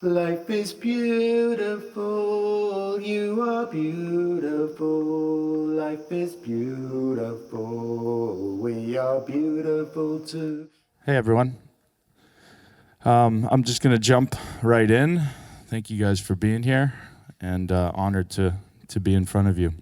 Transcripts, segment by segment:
Life is beautiful, you are beautiful. Life is beautiful, we are beautiful too. Hey everyone. I'm just going to jump right in. Thank you guys for being here and honored to be in front of you.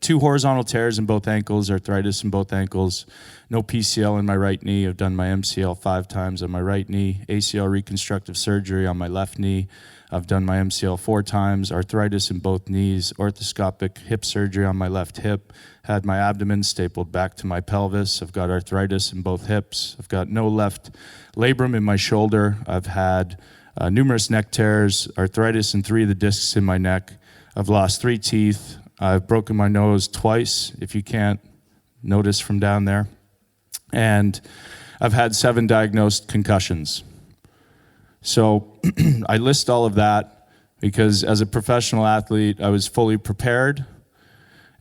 2 horizontal tears in both ankles, arthritis in both ankles, no PCL in my right knee. I've done my MCL 5 times on my right knee, ACL reconstructive surgery on my left knee. I've done my MCL 4 times, arthritis in both knees, orthoscopic hip surgery on my left hip, had my abdomen stapled back to my pelvis. I've got arthritis in both hips. I've got no left labrum in my shoulder. I've had numerous neck tears, arthritis in 3 of the discs in my neck. I've lost 3 teeth. I've broken my nose twice, if you can't notice from down there. And I've had 7 diagnosed concussions. So I list all of that because as a professional athlete, I was fully prepared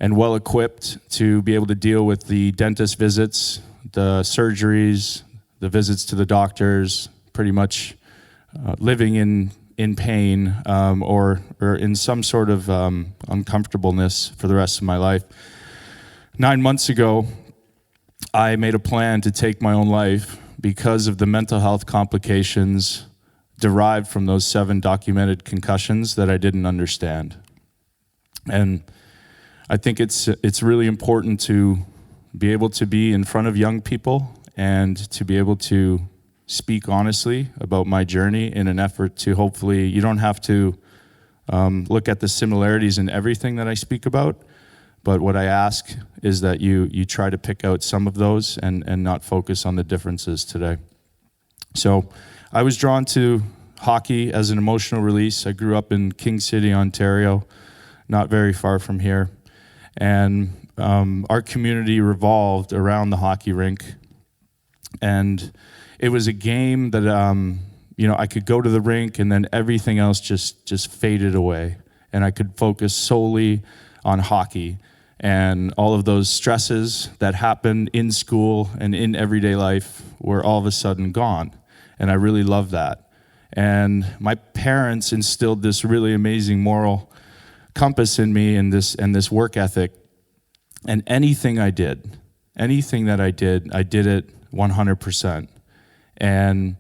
and well equipped to be able to deal with the dentist visits, the surgeries, the visits to the doctors, pretty much living in pain or in some sort of uncomfortableness for the rest of my life. 9 months ago, I made a plan to take my own life because of the mental health complications derived from those 7 documented concussions that I didn't understand. And I think it's really important to be able to be in front of young people and to be able to speak honestly about my journey in an effort to hopefully, you don't have to look at the similarities in everything that I speak about, but what I ask is that you try to pick out some of those and not focus on the differences today. So I was drawn to hockey as an emotional release. I grew up in King City, Ontario, not very far from here. And our community revolved around the hockey rink. And it was a game that, I could go to the rink and then everything else just faded away. And I could focus solely on hockey and all of those stresses that happened in school and in everyday life were all of a sudden gone. And I really loved that. And my parents instilled this really amazing moral compass in me and this work ethic. And anything that I did it 100%. And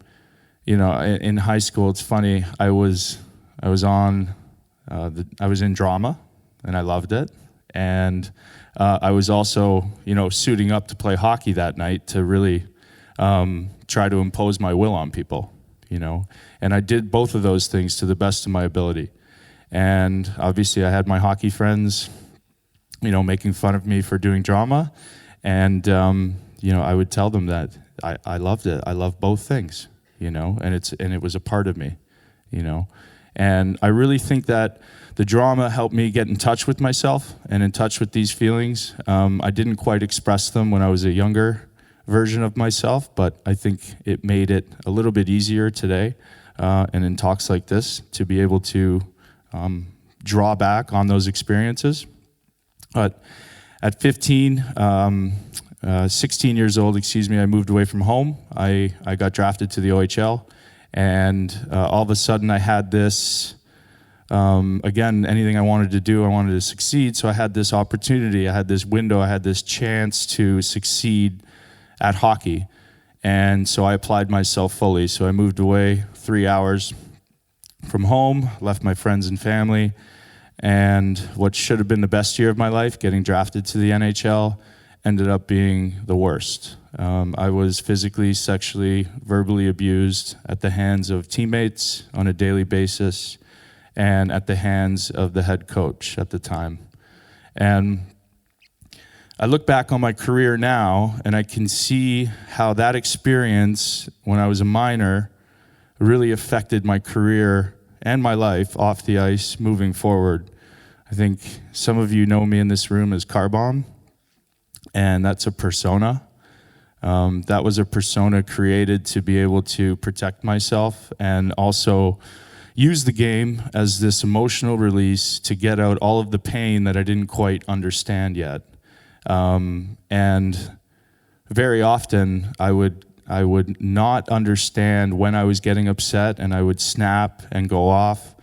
in high school, it's funny. I was in drama, and I loved it. And I was also suiting up to play hockey that night to really try to impose my will on people. And I did both of those things to the best of my ability. And obviously, I had my hockey friends, making fun of me for doing drama, and I would tell them that I loved it. I love both things, and it was a part of me, And I really think that the drama helped me get in touch with myself and in touch with these feelings. I didn't quite express them when I was a younger version of myself, but I think it made it a little bit easier today, and in talks like this, to be able to draw back on those experiences. But at 16 years old, I moved away from home. I got drafted to the OHL, and all of a sudden I had this, again, anything I wanted to do, I wanted to succeed, so I had this opportunity, I had this window, I had this chance to succeed at hockey, and so I applied myself fully. So I moved away 3 hours from home, left my friends and family, and what should have been the best year of my life, getting drafted to the NHL, ended up being the worst. I was physically, sexually, verbally abused at the hands of teammates on a daily basis and at the hands of the head coach at the time. And I look back on my career now and I can see how that experience when I was a minor really affected my career and my life off the ice moving forward. I think some of you know me in this room as Carbomb, and that's a persona. That was a persona created to be able to protect myself and also use the game as this emotional release to get out all of the pain that I didn't quite understand yet. And very often I would I would not understand when I was getting upset, and I would snap and go off.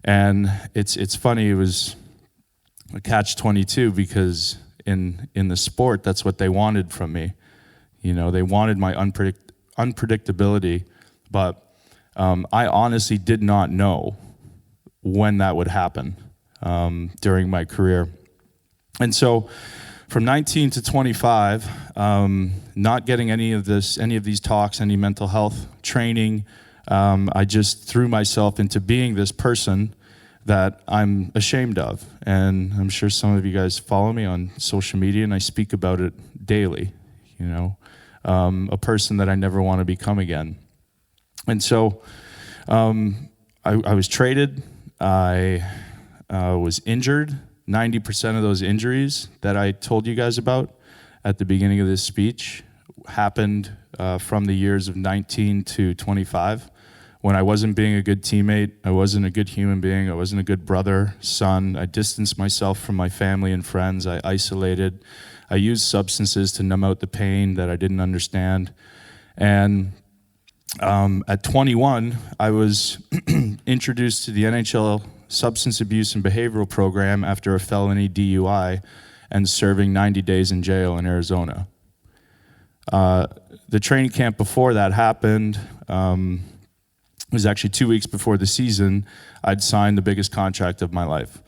And it's funny, it was a catch-22 because in the sport, that's what they wanted from me. They wanted my unpredictability, but I honestly did not know when that would happen during my career. And so from 19 to 25, not getting any of these talks, any mental health training, I just threw myself into being this person that I'm ashamed of. And I'm sure some of you guys follow me on social media, and I speak about it daily, a person that I never want to become again. And so I was traded. I was injured. 90% of those injuries that I told you guys about at the beginning of this speech happened from the years of 19 to 25, when I wasn't being a good teammate, I wasn't a good human being, I wasn't a good brother, son. I distanced myself from my family and friends. I isolated. I used substances to numb out the pain that I didn't understand. And at 21, I was introduced to the NHL Substance Abuse and Behavioral Program after a felony DUI and serving 90 days in jail in Arizona. The training camp before that happened, it was actually 2 weeks before the season. I'd signed the biggest contract of my life.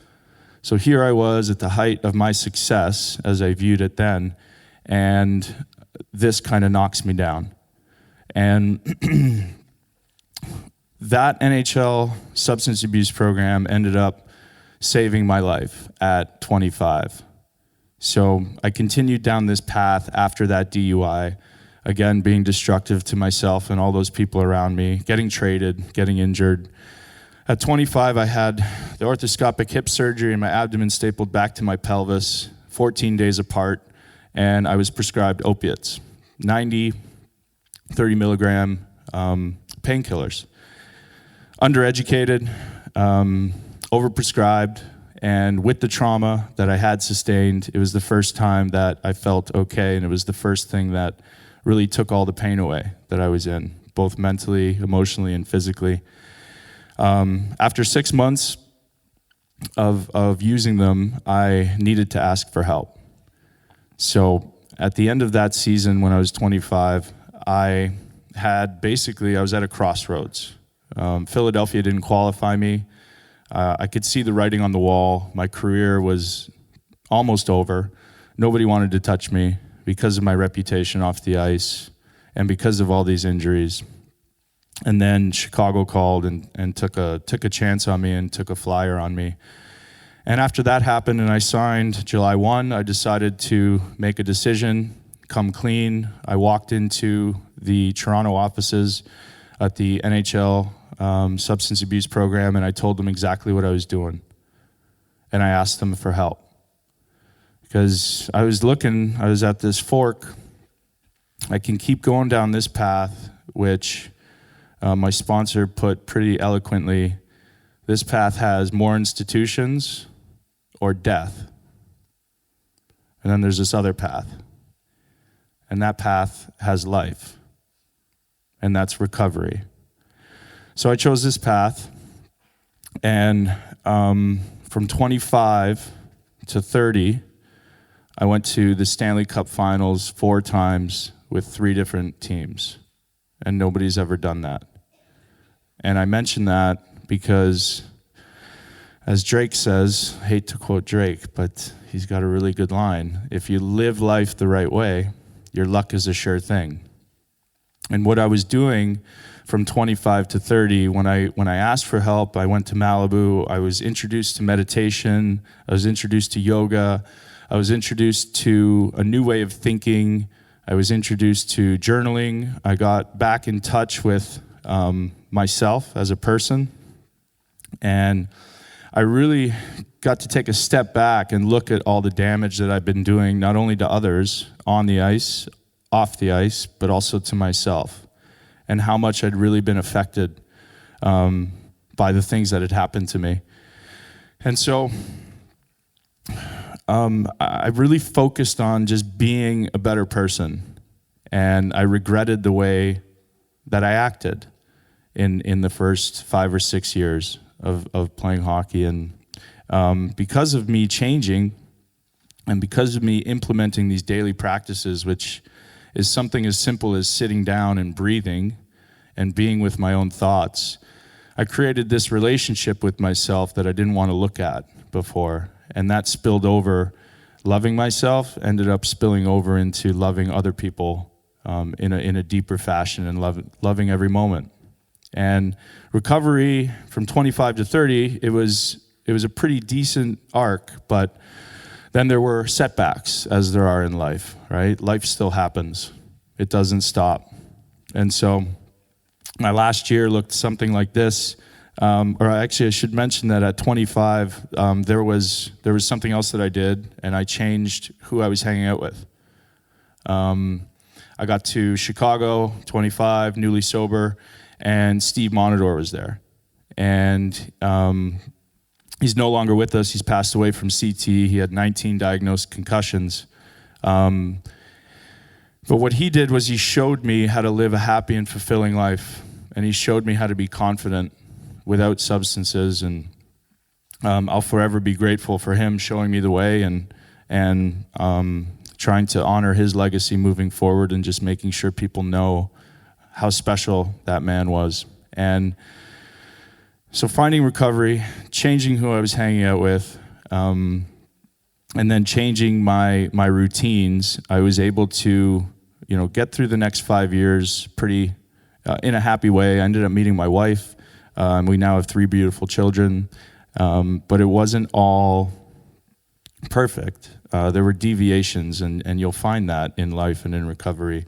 So here I was at the height of my success, as I viewed it then, and this kind of knocks me down. And that NHL substance abuse program ended up saving my life at 25. So I continued down this path after that DUI, again, being destructive to myself and all those people around me, getting traded, getting injured. At 25, I had the orthoscopic hip surgery and my abdomen stapled back to my pelvis, 14 days apart, and I was prescribed opiates, 90, 30 milligram painkillers. Undereducated, overprescribed, and with the trauma that I had sustained, it was the first time that I felt okay, and it was the first thing that really took all the pain away that I was in, both mentally, emotionally, and physically. After 6 months of using them, I needed to ask for help. So at the end of that season, when I was 25, I was at a crossroads. Philadelphia didn't qualify me. I could see the writing on the wall. My career was almost over. Nobody wanted to touch me because of my reputation off the ice and because of all these injuries. And then Chicago called and took a chance on me and took a flyer on me. And after that happened and I signed July 1, I decided to make a decision, come clean. I walked into the Toronto offices at the NHL substance abuse program, and I told them exactly what I was doing. And I asked them for help. Because I was at this fork. I can keep going down this path, which my sponsor put pretty eloquently. This path has more institutions or death. And then there's this other path. And that path has life. And that's recovery. So I chose this path. And from 25 to 30, I went to the Stanley Cup Finals 4 times with 3 different teams, and nobody's ever done that. And I mention that because, as Drake says, I hate to quote Drake, but he's got a really good line. If you live life the right way, your luck is a sure thing. And what I was doing from 25 to 30, when I asked for help, I went to Malibu, I was introduced to meditation, I was introduced to yoga, I was introduced to a new way of thinking. I was introduced to journaling. I got back in touch with myself as a person. And I really got to take a step back and look at all the damage that I've been doing, not only to others on the ice, off the ice, but also to myself, and how much I'd really been affected by the things that had happened to me. And so I really focused on just being a better person And I regretted the way that I acted in the first 5 or 6 years of playing hockey. And because of me changing and because of me implementing these daily practices, which is something as simple as sitting down and breathing and being with my own thoughts, I created this relationship with myself that I didn't want to look at before. And that spilled over. Loving myself ended up spilling over into loving other people in a deeper fashion and loving every moment. And recovery from 25 to 30, it was a pretty decent arc, but then there were setbacks, as there are in life, right? Life still happens. It doesn't stop. And so my last year looked something like this. Or actually, I should mention that at 25, there was something else that I did, and I changed who I was hanging out with. I got to Chicago, 25, newly sober, and Steve Monador was there. And he's no longer with us. He's passed away from CT. He had 19 diagnosed concussions. But what he did was he showed me how to live a happy and fulfilling life. And he showed me how to be confident without substances. And I'll forever be grateful for him showing me the way and trying to honor his legacy moving forward and just making sure people know how special that man was. And so finding recovery, changing who I was hanging out with, and then changing my routines, I was able to, get through the next 5 years pretty in a happy way. I ended up meeting my wife. We now have 3 beautiful children, but it wasn't all perfect. There were deviations, and you'll find that in life and in recovery.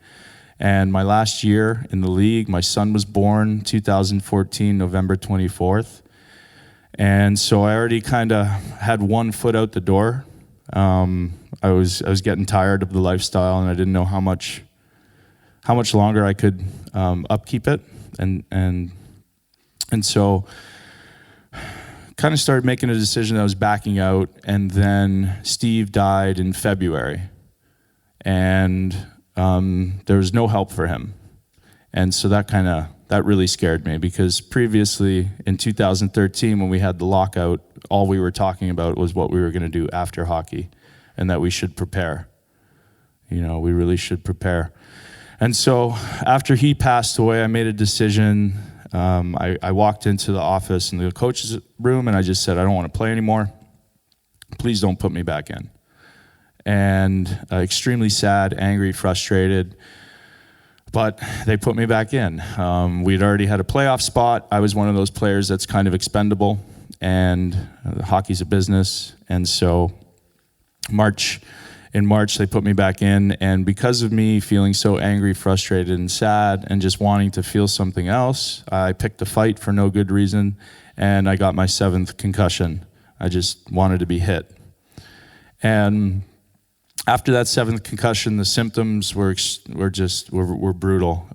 And my last year in the league, my son was born 2014, November 24th. And so I already kind of had one foot out the door. I was getting tired of the lifestyle, and I didn't know how much longer I could upkeep it. And so kind of started making a decision that I was backing out. And then Steve died in February. And there was no help for him. And so that really scared me, because previously in 2013, when we had the lockout, all we were talking about was what we were going to do after hockey and that we should prepare. We really should prepare. And so after he passed away, I made a decision. I walked into the office in the coach's room and I just said, I don't want to play anymore. Please don't put me back in. And extremely sad, angry, frustrated, but they put me back in. We'd already had a playoff spot. I was one of those players that's kind of expendable, and hockey's a business. And so in March, they put me back in, and because of me feeling so angry, frustrated, and sad, and just wanting to feel something else, I picked a fight for no good reason, and I got my 7th concussion. I just wanted to be hit. And after that 7th concussion, the symptoms were brutal,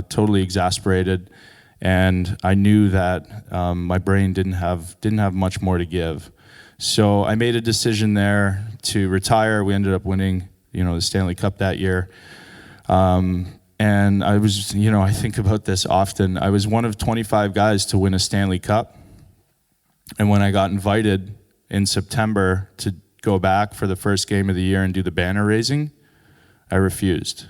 totally exasperated, and I knew that my brain didn't have much more to give. So I made a decision there to retire. We ended up winning, the Stanley Cup that year. And I was, I think about this often. I was one of 25 guys to win a Stanley Cup. And when I got invited in September to go back for the first game of the year and do the banner raising, I refused.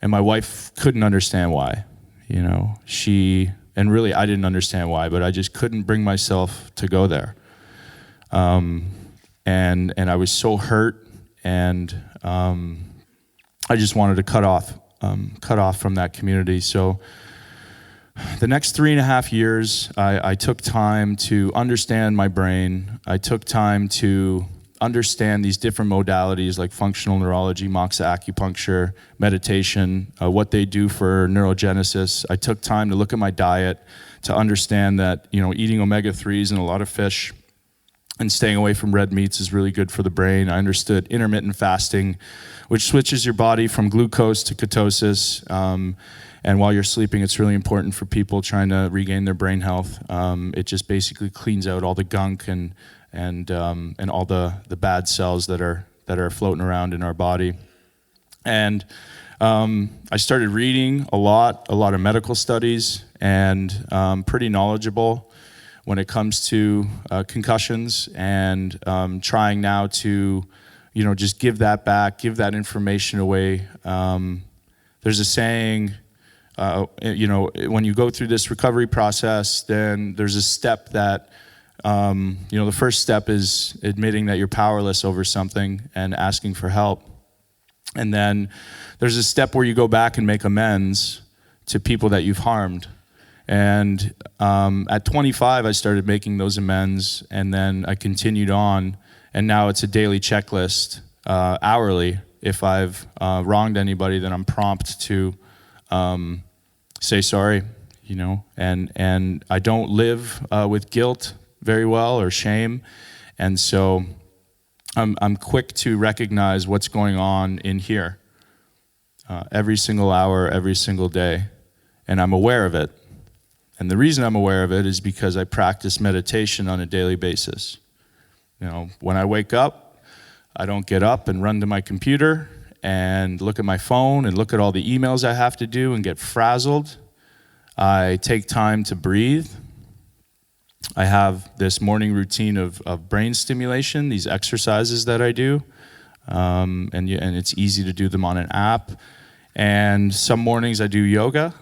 And my wife couldn't understand why, and really I didn't understand why, but I just couldn't bring myself to go there. And I was so hurt, and I just wanted to cut off from that community. So the next 3.5 years, I took time to understand my brain. I took time to understand these different modalities like functional neurology, moxa acupuncture, meditation, what they do for neurogenesis. I took time to look at my diet, to understand that, eating omega-3s and a lot of fish and staying away from red meats is really good for the brain. I understood intermittent fasting, which switches your body from glucose to ketosis. And while you're sleeping, it's really important for people trying to regain their brain health. It just basically cleans out all the gunk and all the bad cells that are floating around in our body. And I started reading a lot of medical studies, and pretty knowledgeable when it comes to concussions, and trying now to, just give that back, give that information away. There's a saying, when you go through this recovery process, then there's a step that, the first step is admitting that you're powerless over something and asking for help. And then there's a step where you go back and make amends to people that you've harmed. And at 25, I started making those amends, and then I continued on. And now it's a daily checklist, hourly. If I've wronged anybody, then I'm prompt to say sorry, and I don't live with guilt very well, or shame. And so I'm quick to recognize what's going on in here every single hour, every single day, and I'm aware of it. And the reason I'm aware of it is because I practice meditation on a daily basis. When I wake up, I don't get up and run to my computer and look at my phone and look at all the emails I have to do and get frazzled. I take time to breathe. I have this morning routine of brain stimulation, these exercises that I do, and it's easy to do them on an app. And some mornings I do yoga,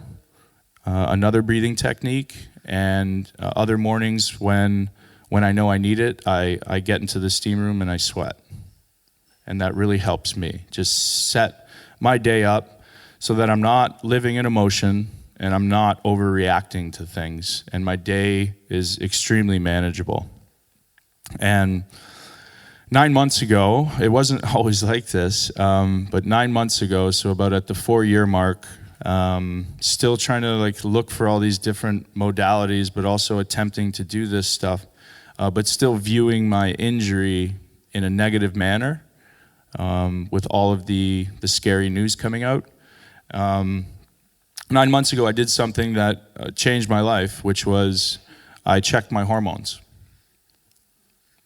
another breathing technique, and other mornings when I know I need it, I get into the steam room and I sweat. And that really helps me just set my day up so that I'm not living in emotion and I'm not overreacting to things, and my day is extremely manageable. And 9 months ago, it wasn't always like this, but 9 months ago, so about at the 4-year mark, still trying to look for all these different modalities, but also attempting to do this stuff, but still viewing my injury in a negative manner, with all of the scary news coming out. 9 months ago, I did something that changed my life, which was I checked my hormones.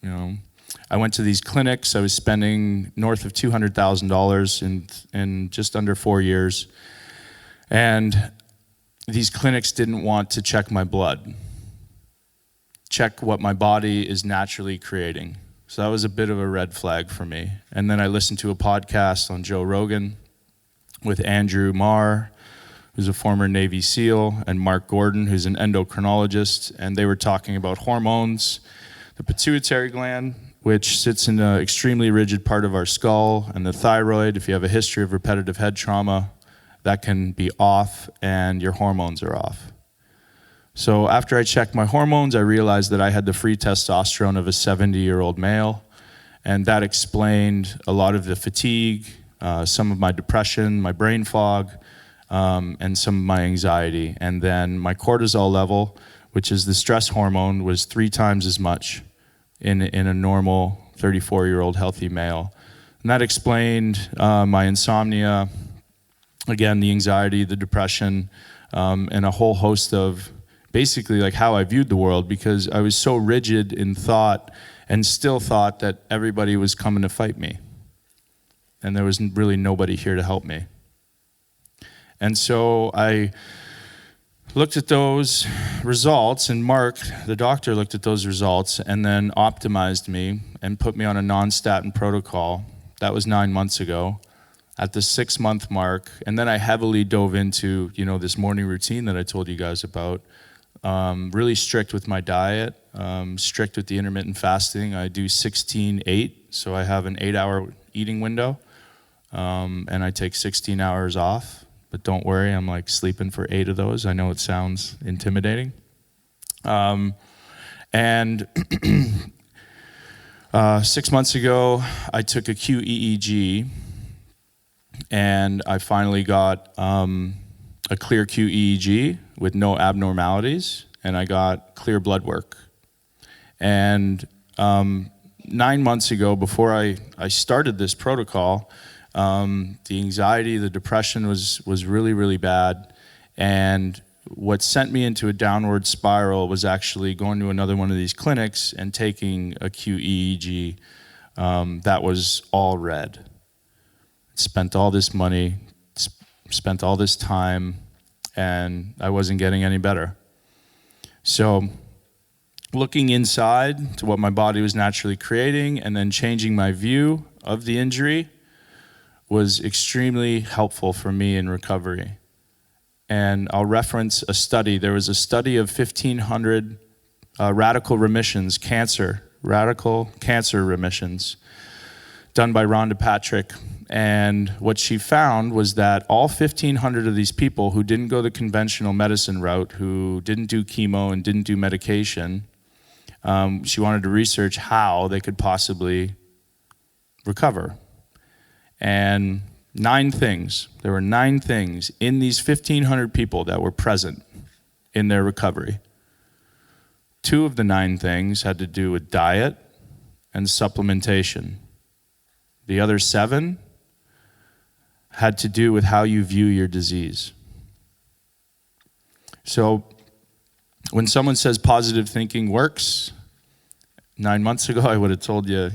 I went to these clinics. I was spending north of $200,000 in just under 4 years. And these clinics didn't want to check my blood, check what my body is naturally creating. So that was a bit of a red flag for me. And then I listened to a podcast on Joe Rogan with Andrew Marr, who's a former Navy SEAL, and Mark Gordon, who's an endocrinologist, and they were talking about hormones, the pituitary gland, which sits in an extremely rigid part of our skull, and the thyroid. If you have a history of repetitive head trauma, that can be off, and your hormones are off. So after I checked my hormones, I realized that I had the free testosterone of a 70-year-old male, and that explained a lot of the fatigue, some of my depression, my brain fog, and some of my anxiety. And then my cortisol level, which is the stress hormone, was 3 times as much in a normal 34-year-old healthy male. And that explained my insomnia, again, the anxiety, the depression, and a whole host of basically how I viewed the world, because I was so rigid in thought and still thought that everybody was coming to fight me. And there was really nobody here to help me. And so I looked at those results, and Mark, the doctor, looked at those results and then optimized me and put me on a non-statin protocol. That was 9 months ago. At the 6-month mark, and then I heavily dove into, this morning routine that I told you guys about. Really strict with my diet, strict with the intermittent fasting. I do 16-8, so I have an 8-hour eating window, and I take 16 hours off. But don't worry, I'm sleeping for 8 of those. I know it sounds intimidating. And 6 months ago, I took a QEEG, and I finally got a clear QEEG with no abnormalities, and I got clear blood work. And 9 months ago, before I started this protocol, the anxiety, the depression was really, really bad. And what sent me into a downward spiral was actually going to another one of these clinics and taking a QEEG that was all red. Spent all this money, spent all this time, and I wasn't getting any better. So looking inside to what my body was naturally creating and then changing my view of the injury was extremely helpful for me in recovery. And I'll reference a study. There was a study of 1,500 radical cancer remissions done by Rhonda Patrick. And what she found was that all 1,500 of these people who didn't go the conventional medicine route, who didn't do chemo and didn't do medication, she wanted to research how they could possibly recover. And there were 9 things in these 1,500 people that were present in their recovery. 2 of the 9 things had to do with diet and supplementation. The other 7 had to do with how you view your disease. So when someone says positive thinking works, 9 months ago I would have told you,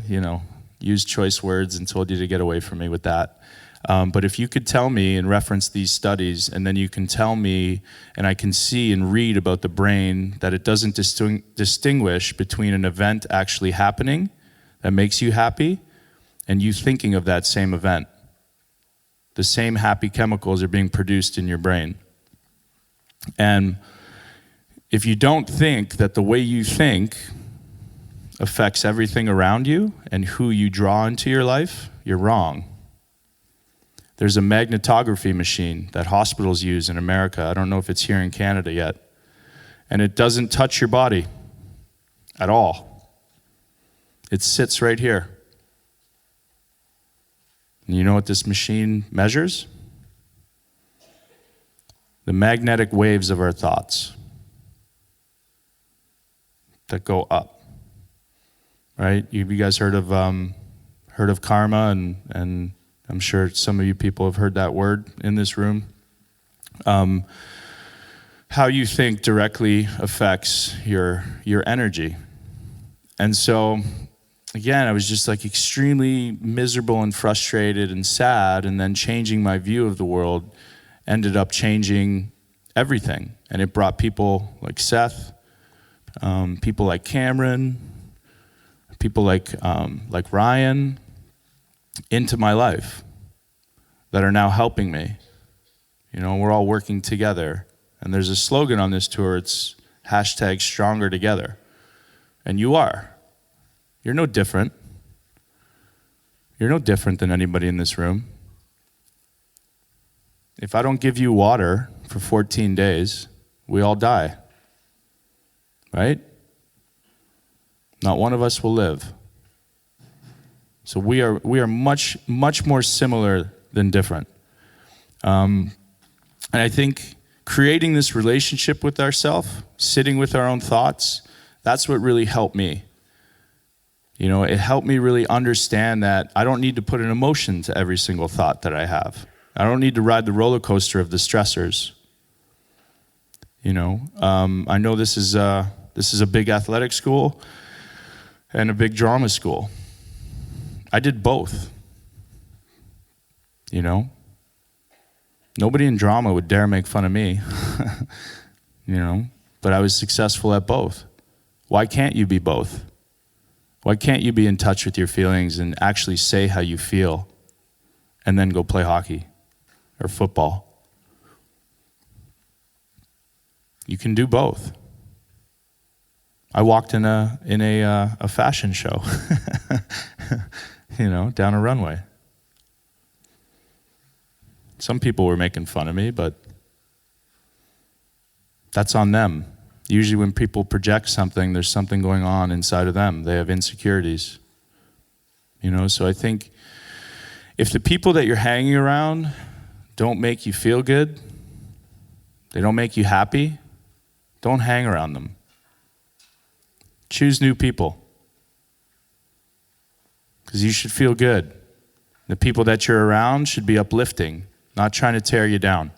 use choice words and told you to get away from me with that. But if you could tell me and reference these studies, and then you can tell me, and I can see and read about the brain, that it doesn't distinguish between an event actually happening that makes you happy and you thinking of that same event. The same happy chemicals are being produced in your brain. And if you don't think that the way you think affects everything around you and who you draw into your life, you're wrong. There's a magnetography machine that hospitals use in America. I don't know if it's here in Canada yet. And it doesn't touch your body at all. It sits right here. And you know what this machine measures? The magnetic waves of our thoughts that go up. Right? You guys heard of karma, and I'm sure some of you people have heard that word in this room. How you think directly affects your energy. And so, again, I was just like extremely miserable and frustrated and sad, and then changing my view of the world ended up changing everything. And it brought people like Seth, people like Cameron, people like Ryan into my life that are now helping me. We're all working together. And there's a slogan on this tour, it's #Stronger And you are. You're no different. You're no different than anybody in this room. If I don't give you water for 14 days, we all die. Right? Not one of us will live. So we are much, much more similar than different. And I think creating this relationship with ourselves, sitting with our own thoughts, that's what really helped me. It helped me really understand that I don't need to put an emotion to every single thought that I have. I don't need to ride the roller coaster of the stressors. I know this is a big athletic school and a big drama school. I did both. Nobody in drama would dare make fun of me. But I was successful at both. Why can't you be both? Why can't you be in touch with your feelings and actually say how you feel and then go play hockey or football? You can do both. I walked in a fashion show, down a runway. Some people were making fun of me, but that's on them. Usually when people project something, there's something going on inside of them. They have insecurities. So I think if the people that you're hanging around don't make you feel good, they don't make you happy, don't hang around them. Choose new people. Because you should feel good. The people that you're around should be uplifting, not trying to tear you down.